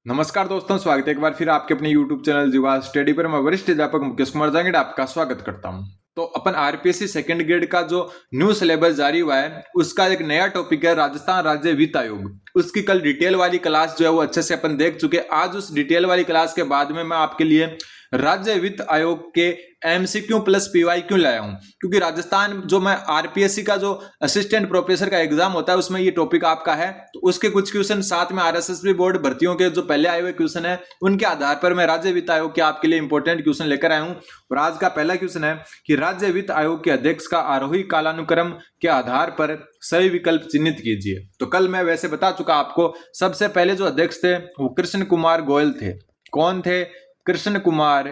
नमस्कार दोस्तों, स्वागत है एक बार फिर आपके अपने YouTube चैनल जीवा स्टडी पर। मैं वरिष्ठ अध्यापक मुकेश कुमार जांगड़ आपका स्वागत करता हूं। तो अपन आरपीएससी सेकंड ग्रेड का जो न्यू सिलेबस जारी हुआ है उसका एक नया टॉपिक है राजस्थान राज्य वित्त आयोग। उसकी कल डिटेल वाली क्लास जो है वो अच्छे से अपन देख चुके। आज उस डिटेल वाली क्लास के बाद में मैं आपके लिए राज्य वित्त आयोग के एमसीक्यू प्लस पीवाईक्यू लाया हूं, क्योंकि राजस्थान जो मैं आरपीएससी का जो असिस्टेंट प्रोफेसर का एग्जाम होता है उसमें ये टॉपिक आपका है, तो उसके कुछ क्वेश्चन साथ में आरएसएसबी बोर्ड भर्तियों के जो पहले आए हुए क्वेश्चन है उनके आधार पर मैं राज्य वित्त आयोग के आपके लिए इंपॉर्टेंट क्वेश्चन लेकर आया हूं। और आज का पहला क्वेश्चन है कि राज्य वित्त आयोग के अध्यक्ष का आरोही कालानुक्रम के आधार पर सही विकल्प चिन्हित कीजिए। तो कल मैं वैसे बता चुका आपको, सबसे पहले जो अध्यक्ष थे वो कृष्ण कुमार गोयल थे। कौन थे? कृष्ण कुमार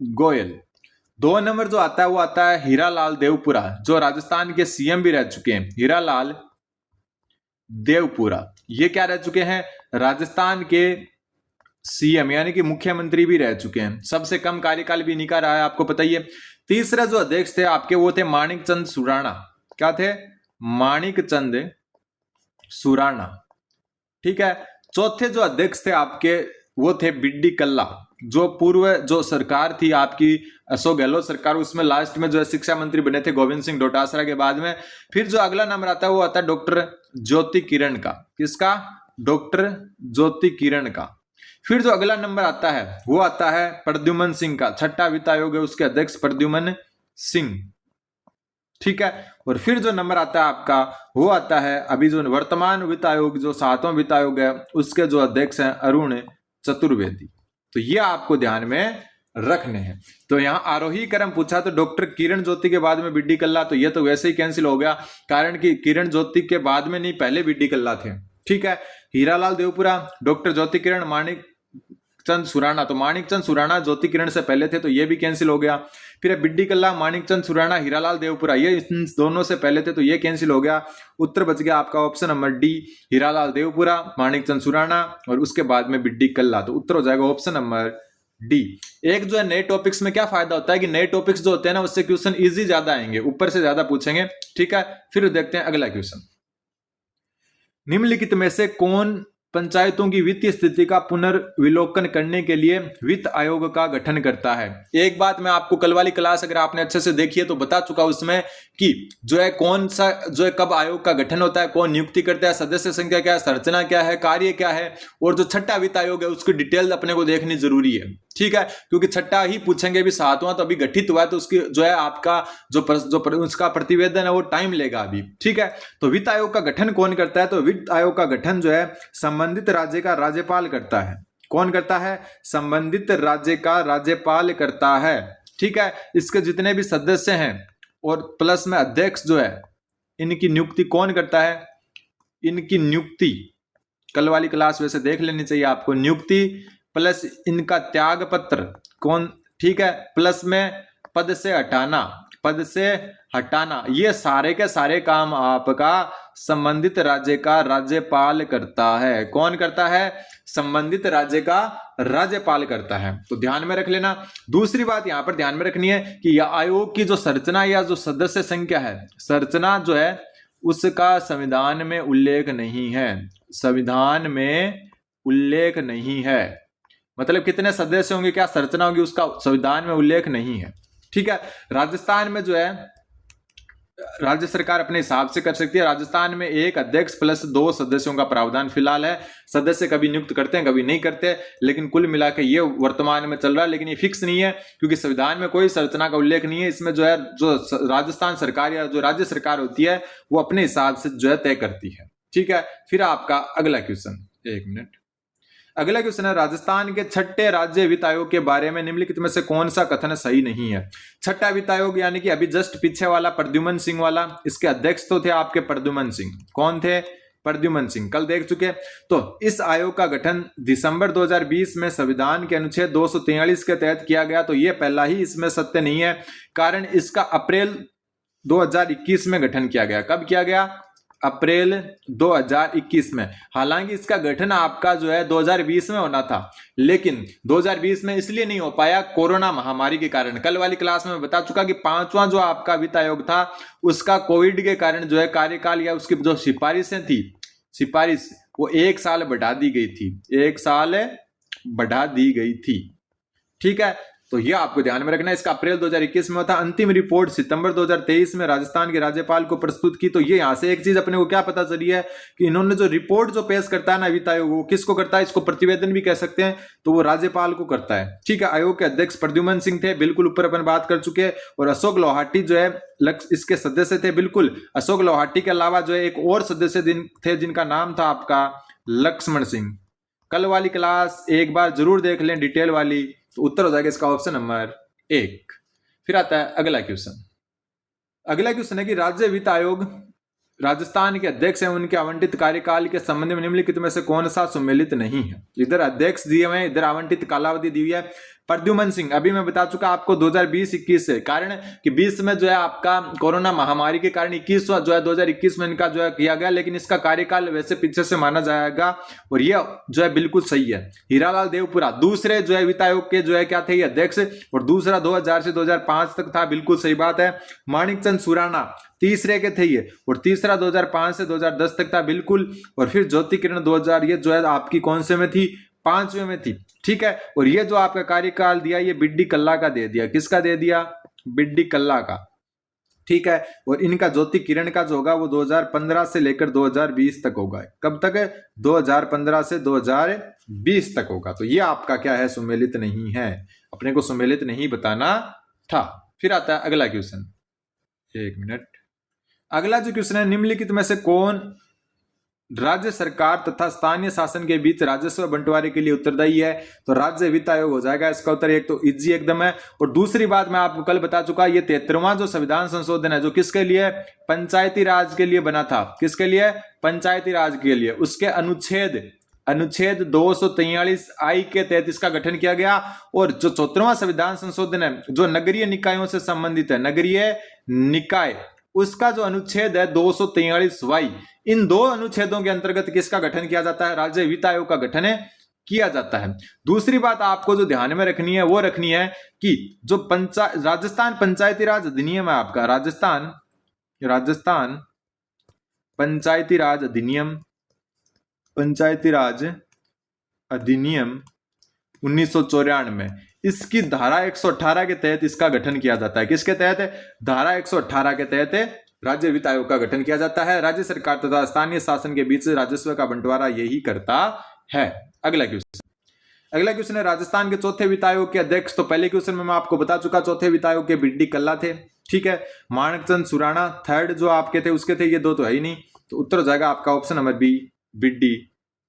गोयल। 2 नंबर जो आता है वो आता है हीरालाल देवपुरा, जो राजस्थान के सीएम भी रह चुके हैं। हीरालाल देवपुरा ये क्या रह चुके हैं? राजस्थान के सीएम यानी कि मुख्यमंत्री भी रह चुके हैं। सबसे कम कार्यकाल भी इन्हीं का रहा है, आपको पता ही है। तीसरा जो अध्यक्ष थे आपके वो थे माणिक चंद सुराणा। क्या थे? माणिक चंद सुराणा। ठीक है। चौथे जो अध्यक्ष थे आपके वो थे बिड्डी कल्ला, जो पूर्व जो सरकार थी आपकी अशोक गहलोत सरकार, उसमें लास्ट में जो है शिक्षा मंत्री बने थे गोविंद सिंह डोटासरा के बाद में। फिर जो अगला नंबर आता है वो आता है डॉक्टर ज्योति किरण का। किसका? डॉक्टर ज्योति किरण का। फिर जो अगला नंबर आता है वो आता है प्रद्युमन सिंह का। छठा वित्त आयोग है उसके अध्यक्ष प्रद्युमन सिंह। ठीक है। और फिर जो नंबर आता है आपका वो आता है अभी जो वर्तमान वित्त आयोग जो 7वां वित्त आयोग है उसके जो अध्यक्ष हैं अरुण चतुर्वेदी। तो ये आपको ध्यान में रखने हैं। तो यहाँ आरोही क्रम पूछा तो डॉक्टर किरण ज्योति के बाद में बिड्डी कल्ला, तो ये तो वैसे ही कैंसिल हो गया, कारण कि किरण ज्योति के बाद में नहीं, पहले बिड्डी कल्ला थे। ठीक है। हीरालाल देवपुरा, डॉक्टर ज्योति किरण, माणिक चंद सुराणा। तो माणिक चंद सुराणा ज्योति किरण से पहले थे, तो ये भी कैंसिल हो गया। फिर बिड्डी कल्ला, माणिक चंद सुराणा, हीरालाल देवपुरा, ये इन दोनों से पहले थे, तो ये कैंसिल हो गया। उत्तर बच गया आपका option number D, Hiralal Devpura, Manik Chand Surana और उसके बाद में बिड्डी कल्ला। तो उत्तर हो जाएगा ऑप्शन नंबर डी। एक जो है नए टॉपिक्स में क्या फायदा होता है कि नए टॉपिक्स जो होते हैं ना उससे क्वेश्चन इजी ज्यादा आएंगे, ऊपर से ज्यादा पूछेंगे। ठीक है। फिर देखते हैं अगला क्वेश्चन। निम्नलिखित में से कौन पंचायतों की वित्तीय स्थिति का पुनर्विलोकन करने के लिए वित्त आयोग का गठन करता है? एक बात मैं आपको कल वाली क्लास अगर आपने अच्छे से देखी है तो बता चुका उसमें कि जो है कौन सा जो है कब आयोग का गठन होता है, कौन नियुक्ति करता है, सदस्य संख्या क्या है, संरचना क्या है, कार्य क्या है, और जो छठा वित्त आयोग है उसकी डिटेल अपने को देखनी जरूरी है। ठीक है। क्योंकि छठा ही पूछेंगे, भी 7वां तो अभी गठित हुआ है, तो उसकी जो है आपका उसका प्रतिवेदन है वो टाइम लेगा अभी। ठीक है। तो वित्त आयोग का गठन कौन करता है? तो वित्त आयोग का गठन जो है संबंधित राज्य का राज्यपाल करता है। कौन करता है? संबंधित राज्य का राज्यपाल करता है। ठीक है। इसके जितने भी सदस्य हैं और प्लस में अध्यक्ष जो है, इनकी नियुक्ति कौन करता है? इनकी नियुक्ति कल वाली क्लास वैसे देख लेनी चाहिए आपको। नियुक्ति प्लस इनका त्याग पत्र कौन? ठीक है। प्लस में पद से हटाना, पद से हटाना, ये सारे के सारे काम आपका संबंधित राज्य का राज्यपाल करता है। कौन करता है? संबंधित राज्य का राज्यपाल करता है। तो ध्यान में रख लेना। दूसरी बात यहां पर ध्यान में रखनी है कि यह आयोग की जो संरचना या जो सदस्य संख्या है, संरचना जो है उसका संविधान में उल्लेख नहीं है। संविधान में उल्लेख नहीं है, मतलब कितने सदस्य होंगे, क्या संरचना होगी, उसका संविधान में उल्लेख नहीं है। ठीक है। राजस्थान में जो है राज्य सरकार अपने हिसाब से कर सकती है। राजस्थान में एक अध्यक्ष प्लस 2 सदस्यों का प्रावधान फिलहाल है। सदस्य कभी नियुक्त करते हैं कभी नहीं करते, लेकिन कुल मिला के ये वर्तमान में चल रहा है। लेकिन ये फिक्स नहीं है क्योंकि संविधान में कोई संरचना का उल्लेख नहीं है। इसमें जो है जो राजस्थान सरकार या जो राज्य सरकार होती है वो अपने हिसाब से जो है तय करती है। ठीक है। फिर आपका अगला क्वेश्चन, एक मिनट। अगला क्वेश्चन है राजस्थान के छठे राज्य वित्त आयोग के बारे में निम्नलिखित में से कौन सा कथन सही नहीं है? छठा वित्त आयोग यानी कि अभी जस्ट पीछे वाला प्रद्युमन सिंह वाला, इसके अध्यक्ष तो थे आपके प्रद्युमन सिंह। कौन थे? प्रद्युमन सिंह, कल देख चुके। तो इस आयोग का गठन दिसंबर 2020 में संविधान के अनुच्छेद 243 के तहत किया गया। तो ये पहला ही इसमें सत्य नहीं है, कारण इसका अप्रैल 2021 में गठन किया गया। कब किया गया? अप्रैल 2021 में। हालांकि इसका गठन आपका जो है 2020 में होना था, लेकिन 2020 में इसलिए नहीं हो पाया कोरोना महामारी के कारण। कल वाली क्लास में बता चुका कि 5वां जो आपका वित्त आयोग था उसका कोविड के कारण जो है कार्यकाल या उसकी जो सिफारिशें थी, सिफारिश वो 1 साल बढ़ा दी गई थी। 1 साल बढ़ा दी गई थी। ठीक है, तो ये आपको ध्यान में रखना है। इसका अप्रैल 2021 में था, अंतिम रिपोर्ट सितंबर 2023 में राजस्थान के राज्यपाल को प्रस्तुत की। तो ये यहां से एक चीज अपने को क्या पता चली है कि इन्होंने जो रिपोर्ट जो पेश करता है ना वित्त आयोग, वो किसको करता है, इसको प्रतिवेदन भी कह सकते हैं, तो वो राज्यपाल को करता है। ठीक है, आयोग के अध्यक्ष प्रद्युमन सिंह थे, बिल्कुल ऊपर अपन बात कर चुके हैं, और अशोक लोहाटी जो है इसके सदस्य थे। बिल्कुल, अशोक लोहाटी के अलावा जो है एक और सदस्य थे जिनका नाम था आपका लक्ष्मण सिंह। कल वाली क्लास एक बार जरूर देख लें, डिटेल वाली, तो उत्तर हो जाएगा इसका ऑप्शन नंबर 1। फिर आता है अगला क्वेश्चन। अगला क्वेश्चन है कि राज्य वित्त आयोग राजस्थान के अध्यक्ष हैं, उनके आवंटित कार्यकाल के संबंध में निम्नलिखित में से कौन सा सुमेलित नहीं है। इधर अध्यक्ष दिए हुए हैं, इधर आवंटित कालावधि दी हुई है। प्रद्युमन सिंह, अभी मैं बता चुका आपको 2020-21 से, कारण कि 20 में जो है आपका कोरोना महामारी के कारण 21 जो है 2021 में इनका जो है किया गया, लेकिन इसका कार्यकाल वैसे पीछे से माना जाएगा, और ये जो है बिल्कुल सही है। हीरालाल देवपुरा दूसरे जो है वित्त आयोग के जो है क्या थे, अध्यक्ष, और दूसरा 2000 से 2005 तक था, बिल्कुल सही बात है। माणिकचंद सुराणा तीसरे के थे ये, और तीसरा 2005 से 2010 तक था, बिल्कुल। और फिर ज्योति किरण 2000, ये जो है आपकी कौन से में थी, 5वें में थी। ठीक है, और ये जो आपका कार्यकाल दिया, ये बिड्डी कल्ला का दे दिया। किसका दे दिया, बिड्डी कल्ला का। ठीक है, और इनका ज्योति किरण का जो होगा वो 2015 से लेकर 2020 तक होगा। कब तक है, 2015 से 2020 तक होगा। तो ये आपका क्या है, सुमेलित नहीं है, अपने को सुमेलित नहीं बताना था। फिर आता है अगला क्वेश्चन, एक मिनट। अगला जो क्वेश्चन है, निम्नलिखित में से कौन राज्य सरकार तथा स्थानीय शासन के बीच राजस्व बंटवारे के लिए उत्तरदायी है, तो राज्य वित्त आयोग हो जाएगा इसका उत्तर। एक तो इजी एकदम है, और दूसरी बात मैं आपको कल बता चुका, ये 73वां जो संविधान संशोधन है, जो किसके लिए, पंचायती राज के लिए बना था। किसके लिए, पंचायती राज के लिए। उसके अनुच्छेद 243 आई के तहत इसका गठन किया गया। और जो 74वां संविधान संशोधन है, जो नगरीय निकायों से संबंधित है, नगरीय निकाय, उसका जो अनुच्छेद है 243 वाई, इन दो अनुच्छेदों के अंतर्गत किसका गठन किया जाता है, राज्य वित्त आयोग का गठन किया जाता है। दूसरी बात आपको जो ध्यान में रखनी है, वो रखनी है कि जो राजस्थान पंचायती राज अधिनियम है आपका, राजस्थान पंचायती राज अधिनियम 1994, इसकी धारा 118 के तहत इसका गठन किया जाता है। किसके तहत, धारा 118 के तहत राज्य वित्त आयोग का गठन किया जाता है। राज्य सरकार तथा स्थानीय शासन के बीच राजस्व का बंटवारा यही करता है। अगला क्वेश्चन है, राजस्थान के चौथे वित्त आयोग के अध्यक्ष, तो पहले क्वेश्चन में मैं आपको बता चुका, चौथे वित्त आयोग के बिड्डी कल्ला थे। ठीक है, माणिकचंद सुराणा थर्ड जो आपके थे उसके थे, ये दो तो है ही नहीं, तो उत्तर हो जाएगा आपका ऑप्शन नंबर बी, बिड्डी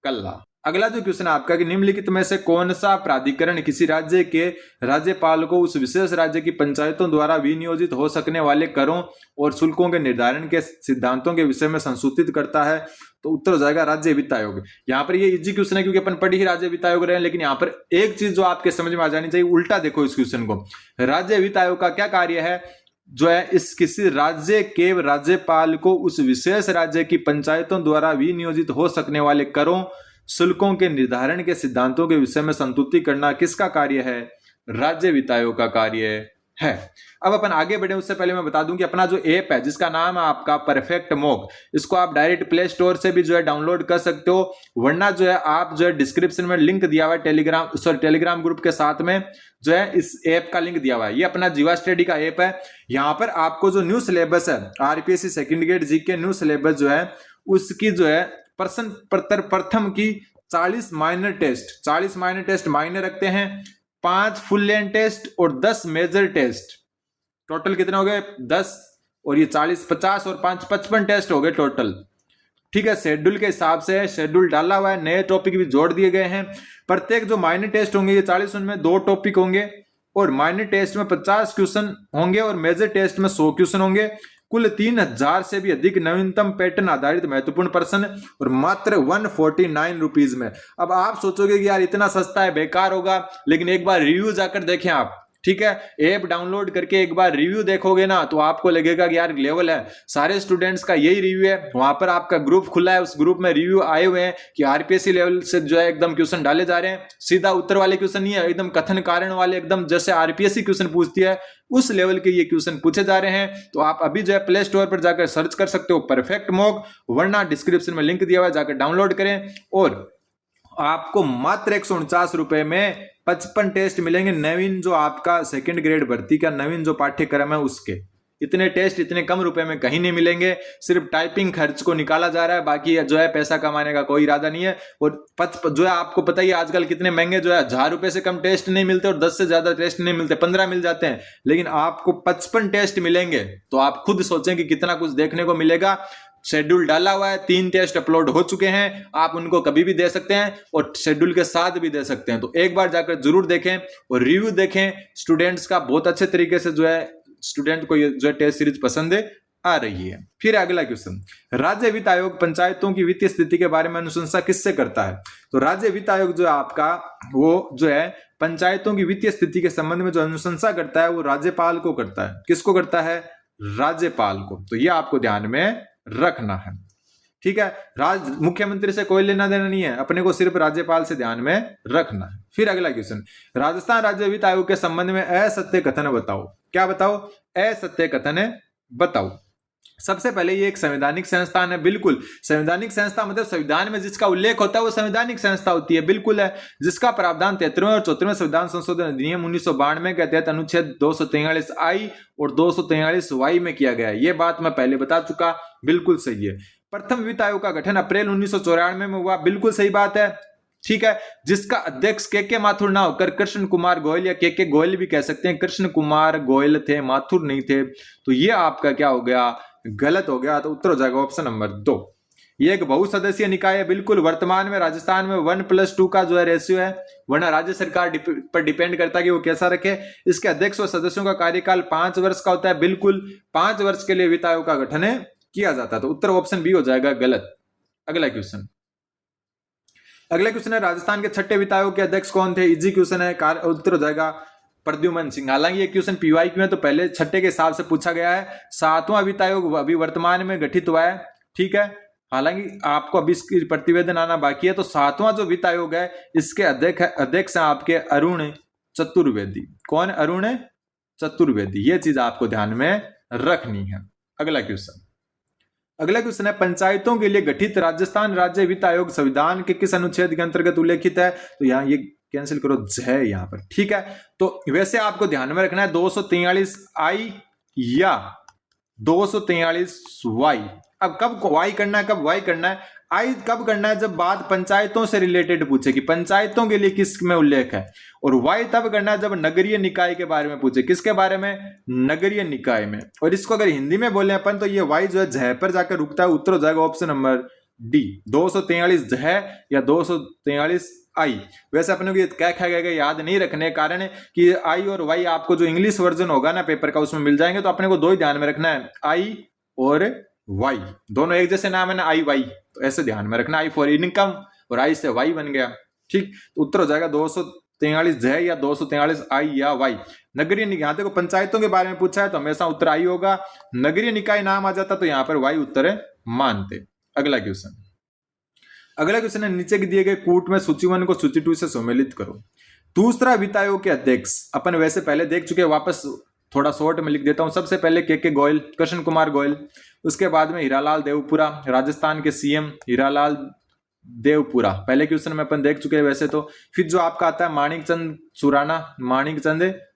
कल्ला। अगला जो क्वेश्चन है आपका कि निम्नलिखित में से कौन सा प्राधिकरण किसी राज्य के राज्यपाल को उस विशेष राज्य की पंचायतों द्वारा विनियोजित हो सकने वाले करों और शुल्कों के निर्धारण के सिद्धांतों के विषय में संसूचित करता है, तो उत्तर हो जाएगा राज्य वित्त आयोग। यहाँ पर ये इजी क्वेश्चन है क्योंकि अपन पढ़ी ही राज्य वित्त आयोग रहे हैं, लेकिन यहाँ पर एक चीज जो आपके समझ में आ जानी चाहिए, उल्टा देखो इस क्वेश्चन को। राज्य वित्त आयोग का क्या कार्य है, जो है इस किसी राज्य के राज्यपाल को उस विशेष राज्य की पंचायतों द्वारा विनियोजित हो सकने वाले करों शुल्कों के निर्धारण के सिद्धांतों के विषय में संतुष्टि करना किसका कार्य है, राज्य वित्त आयोग का कार्य है। अब अपन आगे बढ़े उससे पहले मैं बता दूं कि अपना जो ऐप है जिसका नाम है आपका परफेक्ट मॉक, इसको आप डायरेक्ट प्ले स्टोर से भी जो है डाउनलोड कर सकते हो, वरना जो है आप जो है डिस्क्रिप्शन में लिंक दिया हुआ है टेलीग्राम ग्रुप के साथ में जो है इस ऐप का लिंक दिया हुआ है। ये अपना जीवा स्टडी का ऐप है। यहाँ पर आपको जो न्यू सिलेबस है RPSC second grade GK new syllabus जो है उसकी जो है प्रथम की 40 माइनर टेस्ट माइनर रखते हैं, 5 फुल लेंथ टेस्ट और 10 मेजर टेस्ट, टोटल कितने हो गए 10, और ये 40 50 और 5 55 टेस्ट हो गए टोटल। ठीक है, शेड्यूल के हिसाब से शेड्यूल डाला हुआ है, नए टॉपिक भी जोड़ दिए गए हैं। प्रत्येक जो माइनर टेस्ट होंगे ये 40, उनमें 2 टॉपिक होंगे, और माइनर टेस्ट में 50 क्वेश्चन होंगे और मेजर टेस्ट में 100 क्वेश्चन होंगे। कुल 3000 से भी अधिक नवीनतम पैटर्न आधारित महत्वपूर्ण प्रश्न और मात्र 149 रुपीज में। अब आप सोचोगे कि यार इतना सस्ता है, बेकार होगा, लेकिन एक बार रिव्यू जाकर देखें आप। ठीक है, ऐप डाउनलोड करके एक बार रिव्यू देखोगे ना तो आपको लगेगा कि यार लेवल है। सारे स्टूडेंट्स का यही रिव्यू है, वहां पर आपका ग्रुप खुला है, उस ग्रुप में रिव्यू आए हुए हैं कि आरपीएससी लेवल से जो है एकदम क्वेश्चन डाले जा रहे हैं। सीधा उत्तर वाले क्वेश्चन नहीं है, एकदम कथन कारण वाले, एकदम जैसे आरपीएससी क्वेश्चन पूछती है उस लेवल के ये क्वेश्चन पूछे जा रहे हैं। तो आप अभी जो है प्ले स्टोर पर जाकर सर्च कर सकते हो परफेक्ट मॉक, वरना डिस्क्रिप्शन में लिंक दिया हुआ है, जाकर डाउनलोड करें। और आपको मात्र 149 रुपए में 55 टेस्ट मिलेंगे। नवीन जो आपका सेकंड ग्रेड भर्ती का नवीन जो पाठ्यक्रम है उसके इतने टेस्ट इतने कम रुपए में कहीं नहीं मिलेंगे। सिर्फ टाइपिंग खर्च को निकाला जा रहा है, बाकी जो है पैसा कमाने का कोई इरादा नहीं है। और जो है आपको पता ही आजकल कितने महंगे जो है 1000 रुपए से कम टेस्ट नहीं मिलते और 10 से ज्यादा टेस्ट नहीं मिलते, 15 मिल जाते हैं, लेकिन आपको 55 टेस्ट मिलेंगे। तो आप खुद सोचें कि कितना कुछ देखने को मिलेगा। शेड्यूल डाला हुआ है, 3 टेस्ट अपलोड हो चुके हैं, आप उनको कभी भी दे सकते हैं और शेड्यूल के साथ भी दे सकते हैं। तो एक बार जाकर जरूर देखें और रिव्यू देखें स्टूडेंट्स का। बहुत अच्छे तरीके से जो है स्टूडेंट को ये जो है टेस्ट सीरीज पसंद आ रही है। फिर अगला क्वेश्चन, राज्य वित्त आयोग पंचायतों की वित्तीय स्थिति के बारे में अनुशंसा किससे करता है? तो राज्य वित्त आयोग जो है आपका वो जो है पंचायतों की वित्तीय स्थिति के संबंध में जो अनुशंसा करता है वो राज्यपाल को करता है। किसको करता है? राज्यपाल को। तो ये आपको ध्यान में रखना है, ठीक है। मुख्यमंत्री से कोई लेना देना नहीं है, अपने को सिर्फ राज्यपाल से ध्यान में रखना है। फिर अगला क्वेश्चन, राजस्थान राज्य वित्त आयोग के संबंध में असत्य कथन बताओ। क्या बताओ? असत्य कथन बताओ। सबसे पहले ये एक संवैधानिक संस्थान है, बिल्कुल। संवैधानिक संस्था मतलब संविधान में जिसका उल्लेख होता है वो संवैधानिक संस्था होती है, बिल्कुल है। जिसका प्रावधान 33वें और 34वें संविधान संशोधन अधिनियम 1992 के तहत अनुच्छेद 243 आई और 243 वाई में किया गया है। ये बात मैं पहले बता चुका, बिल्कुल सही है। प्रथम वित्त आयोग का गठन अप्रैल 1994 में हुआ, बिल्कुल सही बात है, ठीक है। जिसका अध्यक्ष के माथुर ना होकर कृष्ण कुमार गोयल या के गोयल भी कह सकते हैं, कृष्ण कुमार गोयल थे, माथुर नहीं थे। तो ये आपका क्या हो गया? गलत हो गया। तो उत्तर हो जाएगा ऑप्शन नंबर 2। ये एक बहुसदस्यीय निकाय है, बिल्कुल। वर्तमान में राजस्थान में 1+2 का जो है रेशियो है, वरना राज्य सरकार पर डिपेंड करता है कि वो कैसा रखे। इसके अध्यक्ष और सदस्यों का कार्यकाल 5 वर्ष का होता है, बिल्कुल। 5 वर्ष के लिए वित्त आयोग का गठन किया जाता है। तो उत्तर ऑप्शन बी हो जाएगा गलत। अगला क्वेश्चन, अगला क्वेश्चन है राजस्थान के 6ठे वित्त आयोग के अध्यक्ष कौन थे? इजी क्वेश्चन है, उत्तर हो जाएगा प्रद्युमन सिंह। हालांकि ये क्वेश्चन पीवाईक्यू में तो पहले 6ठे के हिसाब से पूछा गया है। 7वां वित्त आयोग अभी वर्तमान में गठित हुआ है, ठीक है। हालांकि आपको अभी इसकी प्रतिवेदन आना बाकी है। तो 7वां जो वित्त आयोग है इसके अध्यक्ष हैं आपके अरुण चतुर्वेदी। कौन? अरुण चतुर्वेदी। ये चीज आपको ध्यान में रखनी है। अगला क्वेश्चन, अगला क्वेश्चन है पंचायतों के लिए गठित राजस्थान राज्य वित्त आयोग संविधान के किस अनुच्छेद के अंतर्गत उल्लेखित है? तो यहाँ ये कैंसिल करो, है यहाँ पर, ठीक है। तो वैसे आपको ध्यान में रखना है 243 आई या 243 वाई। अब कब वाई करना है, कब वाई करना है? आई कब करना है? जब बात पंचायतों से रिलेटेड पूछे कि पंचायतों के लिए किस में उल्लेख है। और वाई तब करना है जब नगरीय निकाय के बारे में पूछे। किसके बारे में? नगरीय निकाय में। और इसको अगर हिंदी में बोले अपन तो ये वाई जो है जह पर जाकर रुकता है। उत्तर हो जाएगा ऑप्शन नंबर डी, 243 जह या 243 आई। वैसे अपने को क्या गया याद नहीं रखने कारण कि आई और वाई आपको जो इंग्लिश वर्जन होगा ना पेपर का उसमें मिल जाएंगे। तो अपने को दो ही ध्यान में रखना है, आई और वाई। दोनों एक जैसे नाम है ना, आई वाई, तो ऐसे ध्यान में रखना। आई फॉर इनकम और आई से वाई बन गया, ठीक। तो उत्तर हो जाएगा 243 जय या 243 आई या वाई। नगरीय निकाय, यहाँ देखो पंचायतों के बारे में पूछा है तो हमेशा उत्तर आई होगा। नगरीय निकाय नाम आ जाता तो यहाँ पर वाई उत्तर मानते। अगला क्वेश्चन, अगला क्वेश्चन है नीचे दिए गए कूट में सूची 1 को सूची 2 से सम्मिलित करो। दूसरा वित्त आयोग के अध्यक्ष अपन वैसे पहले देख चुके, वापस थोड़ा शॉर्ट में लिख देता हूं। सबसे पहले के गोयल, कृष्ण कुमार गोयल। उसके बाद में हीरालाल देवपुरा, राजस्थान के सीएम हीरालाल देवपुरा, पहले क्वेश्चन में अपन देख चुके हैं वैसे तो। फिर जो आपका आता है माणिक चंद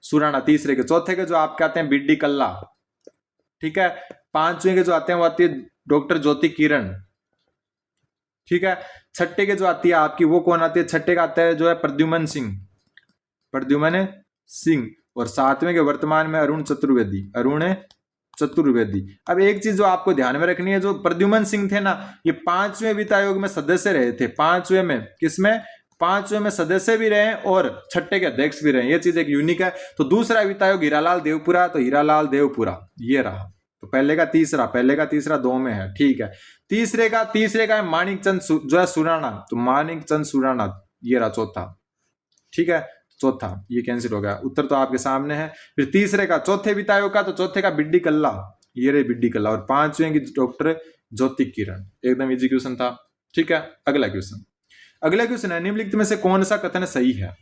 सुराणा तीसरे के। चौथे के जो आपके आते हैं बीडी कल्ला, ठीक है। 5वें के जो आते हैं वो आती है डॉक्टर ज्योति किरण, ठीक है। 6ठे के जो आती है आपकी वो कौन आती है? 6ठे का आता है जो है प्रद्युमन सिंह। और 7वें के वर्तमान में अरुण चतुर्वेदी। अब एक चीज जो आपको ध्यान में रखनी है, जो प्रद्युमन सिंह थे ना, ये 5वें वित्त आयोग में सदस्य रहे थे। 5वें में किसमें? 5वें में सदस्य भी रहे और 6ठे के अध्यक्ष भी रहे। ये चीज एक यूनिक है। तो दूसरा वित्त आयोग हीरालाल देवपुरा, तो हीरालाल देवपुरा ये रहा। तो पहले का तीसरा 2 में है, ठीक है। तीसरे का है माणिक चंद जो है सुराणा, तो माणिक चंद सुराणा ये रहा चौथा, ठीक है। चौथा ये कैंसिल हो गया, उत्तर तो आपके सामने है। फिर तीसरे का, चौथे वित्त आयोग का, तो चौथे का बिड्डी कल्ला, ये रही बिड्डी कल्ला। और 5वें की डॉक्टर ज्योति किरण। एकदम इजी क्वेश्चन था, ठीक है। अगला क्वेश्चन है निम्नलिखित में से कौन सा कथन सही है?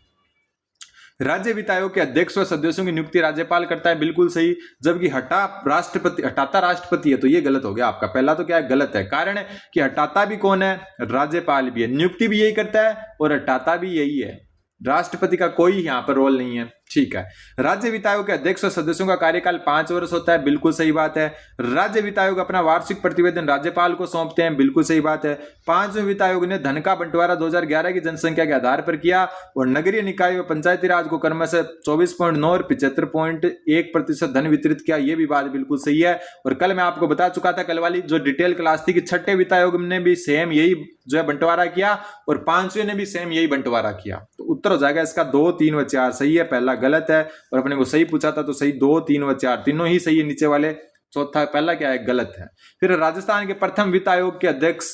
राज्य वित्त आयोग के अध्यक्ष व सदस्यों की नियुक्ति राज्यपाल करता है, बिल्कुल सही। जबकि हटाता राष्ट्रपति है, तो ये गलत हो गया आपका। पहला तो क्या है, गलत है। कारण है कि हटाता भी कौन है, राज्यपाल भी है। नियुक्ति भी यही करता है और हटाता भी यही है, राष्ट्रपति का कोई यहाँ पर रोल नहीं है। ठीक है। राज्य वित्त आयोग के अध्यक्ष और सदस्यों का कार्यकाल 5 वर्ष होता है, बिल्कुल सही बात है। राज्य वित्त आयोग अपना वार्षिक प्रतिवेदन राज्यपाल को सौंपते हैं, बिल्कुल सही बात है। 5वें वित्त आयोग ने धन का बंटवारा 2011 की जनसंख्या के आधार पर किया और नगरीय निकाय व पंचायती राज को क्रमशः 24.9 और 75.1% धन वितरित किया, ये भी बात बिल्कुल सही है। और कल मैं आपको बता चुका था, कल वाली जो डिटेल क्लास थी, कि 6ठे वित्त आयोग ने भी सेम यही जो है बंटवारा किया और 5वें ने भी सेम यही बंटवारा किया। तो उत्तर हो जाएगा इसका 2, 3 व 4 सही है, पहला गलत है। और अपने को सही पूछा था तो सही 2, 3 व 4 तीनों ही सही है नीचे वाले, चौथा पहला क्या है, गलत है। फिर राजस्थान के प्रथम वित्त आयोग के अध्यक्ष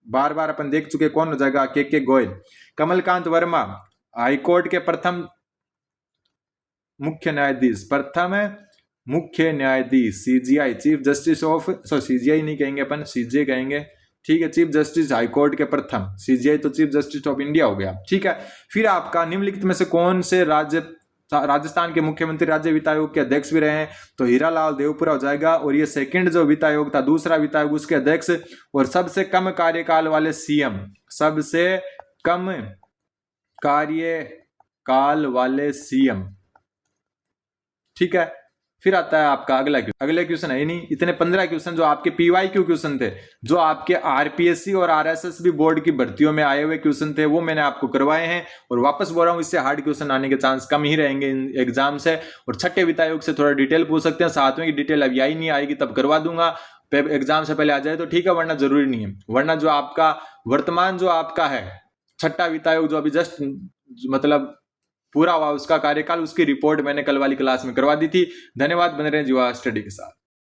बार बार अपन देख चुके, कौन हो जाएगा, के गोयल। कमलकांत वर्मा हाईकोर्ट के प्रथम मुख्य न्यायाधीश, प्रथम मुख्य न्यायाधीश, CGI chief justice of, CGI नहीं कहेंगे अपन, सीजे कहेंगे, ठीक है, चीफ जस्टिस हाईकोर्ट के प्रथम, सीजीआई तो चीफ जस्टिस ऑफ इंडिया हो गया। ठीक है। फिर आपका निम्नलिखित में से कौन से राजस्थान के मुख्यमंत्री राज्य वित्त आयोग के अध्यक्ष भी रहे हैं, तो हीरालाल देवपुरा हो जाएगा। और ये सेकंड जो वित्त आयोग था, दूसरा वित्त आयोग, उसके अध्यक्ष और सबसे कम कार्यकाल वाले सीएम, सबसे कम कार्यकाल वाले सीएम। ठीक है। फिर आता है आपका अगले क्वेश्चन है ही नहीं, इतने 15 क्वेश्चन जो आपके पीवाईक्यू क्वेश्चन थे, जो आपके आरपीएससी और आरएसएस भी बोर्ड की भर्तियों में आए हुए क्वेश्चन थे, वो मैंने आपको करवाए हैं। और वापस बोल रहा हूं, इससे हार्ड क्वेश्चन आने के चांस कम ही रहेंगे एग्जाम से। और 6ठे वित्त आयोग से थोड़ा डिटेल पूछ सकते हैं, 7वें की डिटेल अभी आई नहीं, आएगी तब करवा दूंगा, एग्जाम से पहले आ जाए तो ठीक है, वरना जरूरी नहीं है। वरना जो आपका वर्तमान जो आपका है 6ठा वित्त आयोग, जो अभी जस्ट मतलब पूरा हुआ उसका कार्यकाल, उसकी रिपोर्ट मैंने कल वाली क्लास में करवा दी थी। धन्यवाद, बने रहें युवा स्टडी के साथ।